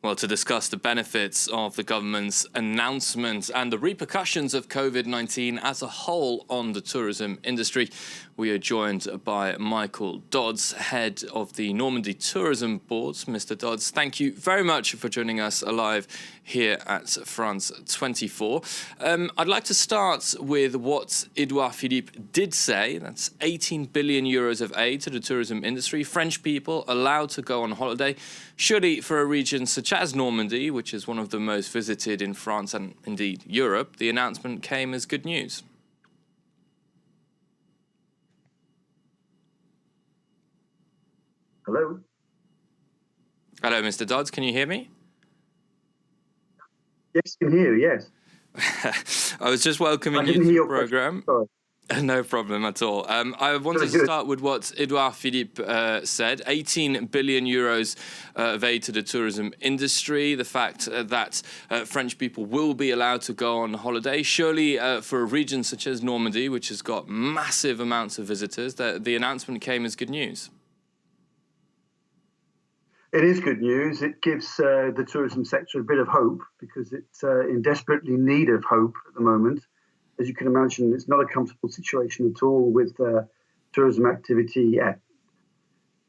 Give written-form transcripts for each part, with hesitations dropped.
Well, to discuss the benefits of the government's announcement and the repercussions of COVID-19 as a whole on the tourism industry, we are joined by Michael Dodds, head of the Normandie Tourisme Board. Mr. Dodds, thank you very much for joining us live here at France 24. I'd like to start with what Édouard Philippe did say. That's 18 billion euros of aid to the tourism industry. French people allowed to go on holiday. Surely for a region such as Normandy, which is one of the most visited in France and indeed Europe, the announcement came as good news. Hello? Hello, Mr. Dodds, can you hear me? Yes, I can hear you, yes. I was just welcoming you to the program. No problem at all. I wanted to start with what Édouard Philippe said. 18 billion euros of aid to the tourism industry. The fact that French people will be allowed to go on holiday. Surely for a region such as Normandy, which has got massive amounts of visitors, the announcement came as good news. It is good news. It gives the tourism sector a bit of hope because it's in desperately need of hope at the moment. As you can imagine, it's not a comfortable situation at all with tourism activity at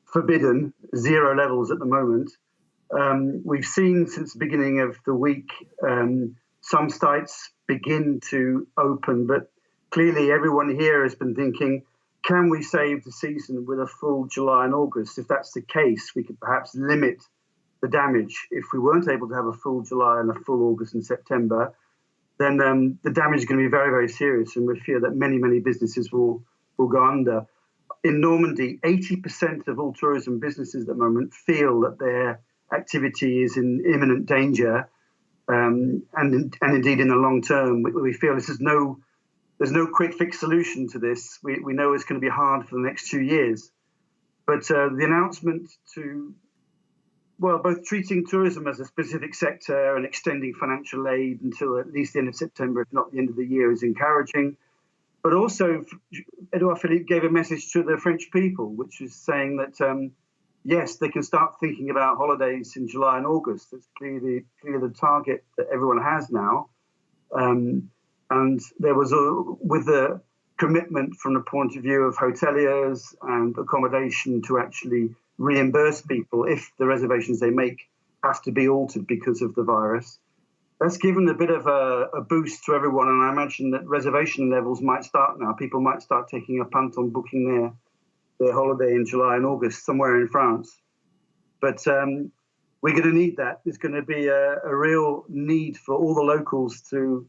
forbidden, 0 levels at the moment. We've seen since the beginning of the week some sites begin to open, but clearly everyone here has been thinking, can we save the season with a full July and August? If that's the case, we could perhaps limit the damage. If we weren't able to have a full July and a full August and September, then the damage is going to be very, very serious, and we fear that many, many businesses will go under. In Normandy, 80% of all tourism businesses at the moment feel that their activity is in imminent danger, and indeed in the long term, we feel there's no quick fix solution to this. We know it's going to be hard for the next 2 years. But the announcement to, both treating tourism as a specific sector and extending financial aid until at least the end of September, if not the end of the year, is encouraging. But also, Édouard Philippe gave a message to the French people, which is saying that, yes, they can start thinking about holidays in July and August. That's clearly the target that everyone has now. And there was, with the commitment from the point of view of hoteliers and accommodation, to actually reimburse people if the reservations they make have to be altered because of the virus. That's given a bit of a boost to everyone, and I imagine that reservation levels might start now. People might start taking a punt on booking their holiday in July and August somewhere in France. But we're going to need that. There's going to be a real need for all the locals to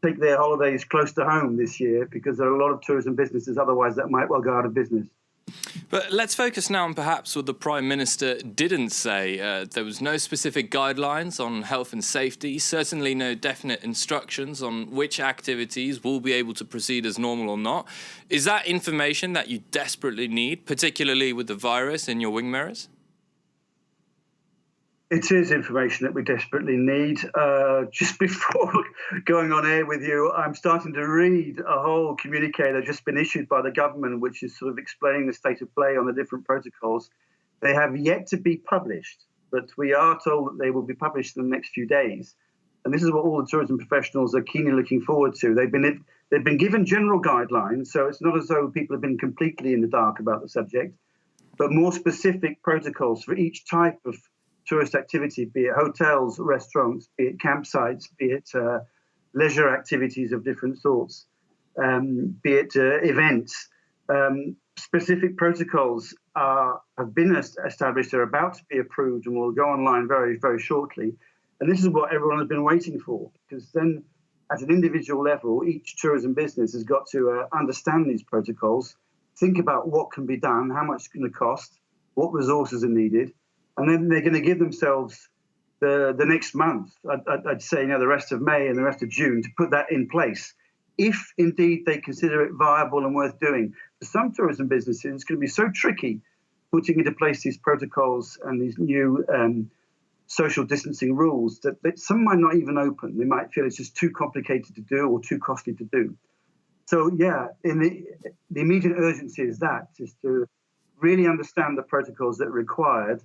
take their holidays close to home this year, because there are a lot of tourism businesses otherwise that might well go out of business. But let's focus now on perhaps what the Prime Minister didn't say. There was no specific guidelines on health and safety, certainly no definite instructions on which activities will be able to proceed as normal or not. Is that information that you desperately need, particularly with the virus in your wing mirrors? It is information that we desperately need. Just before going on air with you, I'm starting to read a whole communique that's just been issued by the government, which is sort of explaining the state of play on the different protocols. They have yet to be published, but we are told that they will be published in the next few days. And this is what all the tourism professionals are keenly looking forward to. They've been given general guidelines, so it's not as though people have been completely in the dark about the subject, but more specific protocols for each type of tourist activity, be it hotels, restaurants, be it campsites, be it leisure activities of different sorts, be it events. Specific protocols have been established, are about to be approved, and will go online very, very shortly. And this is what everyone has been waiting for, because then at an individual level, each tourism business has got to understand these protocols, think about what can be done, how much it's going to cost, what resources are needed. And then they're going to give themselves the next month, I'd say, the rest of May and the rest of June, to put that in place, if indeed they consider it viable and worth doing. For some tourism businesses, it's going to be so tricky putting into place these protocols and these new social distancing rules that some might not even open. They might feel it's just too complicated to do or too costly to do. So, yeah, in the immediate urgency is to really understand the protocols that are required,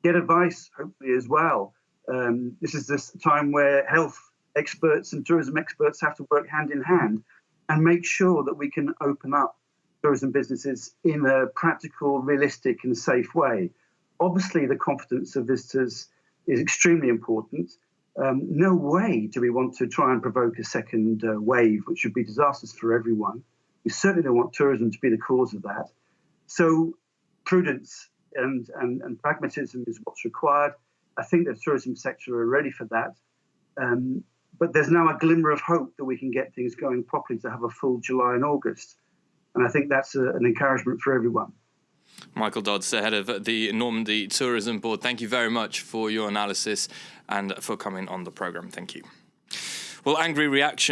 get advice, hopefully, as well, This is this time where health experts and tourism experts have to work hand in hand and make sure that we can open up tourism businesses in a practical, realistic and safe way. Obviously, the confidence of visitors is extremely important. No way do we want to try and provoke a second wave, which would be disastrous for everyone. We certainly don't want tourism to be the cause of that. So prudence and pragmatism is what's required. I think the tourism sector are ready for that. But there's now a glimmer of hope that we can get things going properly to have a full July and August. And I think that's an encouragement for everyone. Michael Dodds, the head of the Normandie Tourism Board, thank you very much for your analysis and for coming on the programme. Thank you. Well, angry reaction